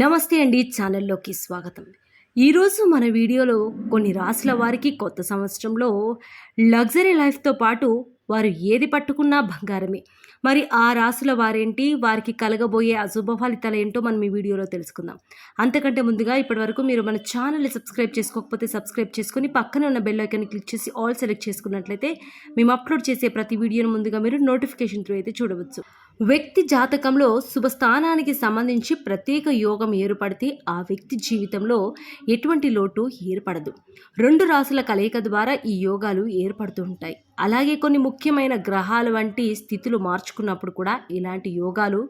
నమస్తే అండి, ఛానల్లోకి స్వాగతం. ఈరోజు మన వీడియోలో కొన్ని రాశుల వారికి కొత్త సంవత్సరంలో లగ్జరీ లైఫ్తో పాటు వారు ఏది పట్టుకున్నా బంగారమే. మరి ఆ రాశుల వారేంటి, వారికి కలగబోయే అశుభ ఫలితాలు ఏంటో మనం ఈ వీడియోలో తెలుసుకుందాం. అంతకంటే ముందుగా ఇప్పటివరకు మీరు మన ఛానల్ని సబ్స్క్రైబ్ చేసుకోకపోతే సబ్స్క్రైబ్ చేసుకొని పక్కన ఉన్న బెల్ ఐకాన్ని క్లిక్ చేసి ఆల్ సెలెక్ట్ చేసుకున్నట్లయితే మేము అప్లోడ్ చేసే ప్రతి వీడియోను ముందుగా మీరు నోటిఫికేషన్ త్రూ అయితే చూడవచ్చు. వ్యక్తి జాతకంలో శుభస్థానానికి సంబంధించి ప్రత్యేక యోగం ఏర్పడితే ఆ వ్యక్తి జీవితంలో ఎటువంటి లోటు ఏర్పడదు. రెండు రాశుల కలయిక ద్వారా ఈ యోగాలు ఏర్పడుతూ ఉంటాయి. అలాగే కొన్ని ముఖ్యమైన గ్రహాలు వంటి స్థితులు మార్చుకున్నప్పుడు కూడా ఇలాంటి యోగాలు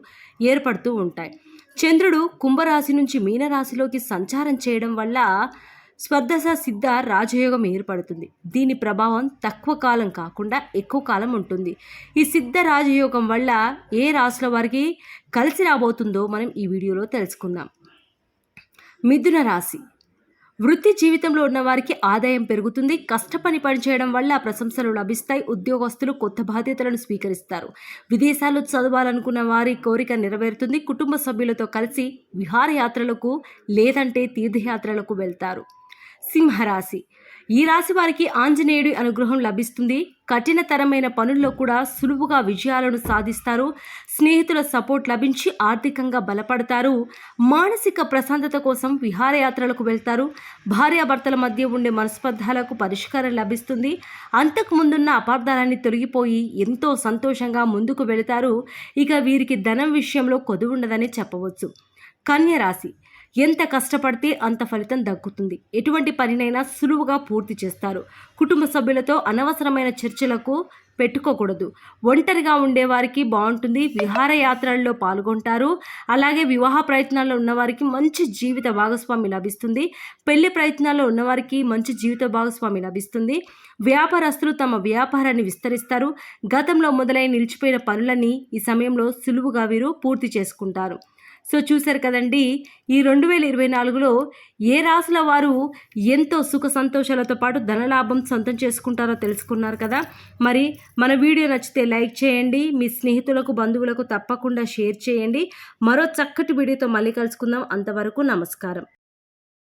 ఏర్పడుతూ ఉంటాయి. చంద్రుడు కుంభరాశి నుంచి మీనరాశిలోకి సంచారం చేయడం వల్ల స్వర్దశ సిద్ధ రాజయోగం ఏర్పడుతుంది. దీని ప్రభావం తక్కువ కాలం కాకుండా ఎక్కువ కాలం ఉంటుంది. ఈ సిద్ధ రాజయోగం వల్ల ఏ రాశుల వారికి కలిసి రాబోతుందో మనం ఈ వీడియోలో తెలుసుకుందాం. మిథున రాశి. వృత్తి జీవితంలో ఉన్న వారికి ఆదాయం పెరుగుతుంది. కష్టపని పనిచేయడం వల్ల ప్రశంసలు లభిస్తాయి. ఉద్యోగస్తులు కొత్త బాధ్యతలను స్వీకరిస్తారు. విదేశాల్లో చదవాలనుకున్న వారి కోరిక నెరవేరుతుంది. కుటుంబ సభ్యులతో కలిసి విహారయాత్రలకు లేదంటే తీర్థయాత్రలకు వెళ్తారు. సింహరాశి. ఈ రాశి వారికి ఆంజనేయుడి అనుగ్రహం లభిస్తుంది. కఠినతరమైన పనుల్లో కూడా సులువుగా విజయాలను సాధిస్తారు. స్నేహితుల సపోర్ట్ లభించి ఆర్థికంగా బలపడతారు. మానసిక ప్రశాంతత కోసం విహారయాత్రలకు వెళ్తారు. భార్యాభర్తల మధ్య ఉండే మనస్పర్ధలకు పరిష్కారం లభిస్తుంది. అంతకు ముందున్న అపార్థాలన్నీ తొలగిపోయి ఎంతో సంతోషంగా ముందుకు వెళతారు. ఇక వీరికి ధనం విషయంలో కొదువు ఉండదని చెప్పవచ్చు. కన్య రాశి. ఎంత కష్టపడితే అంత ఫలితం దక్కుతుంది. ఎటువంటి పనినైనా సులువుగా పూర్తి చేస్తారు. కుటుంబ సభ్యులతో అనవసరమైన చర్చలకు పెట్టుకోకూడదు. ఒంటరిగా ఉండేవారికి బాగుంటుంది. విహారయాత్రల్లో పాల్గొంటారు. అలాగే వివాహ ప్రయత్నాల్లో ఉన్నవారికి మంచి జీవిత భాగస్వామి లభిస్తుంది. పెళ్లి ప్రయత్నాల్లో ఉన్నవారికి మంచి జీవిత భాగస్వామి లభిస్తుంది. వ్యాపారస్తులు తమ వ్యాపారాన్ని విస్తరిస్తారు. గతంలో మొదలై నిలిచిపోయిన పనులన్నీ ఈ సమయంలో సులువుగా వీరు పూర్తి చేసుకుంటారు. సో చూశారు కదండి, ఈ 2024లో ఏ రాశుల వారు ఎంతో సుఖ సంతోషాలతో పాటు ధనలాభం సొంతం చేసుకుంటారో తెలుసుకున్నారు కదా. మరి మన వీడియో నచ్చితే లైక్ చేయండి. మీ స్నేహితులకు బంధువులకు తప్పకుండా షేర్ చేయండి. మరో చక్కటి వీడియోతో మళ్ళీ కలుసుకుందాం. అంతవరకు నమస్కారం.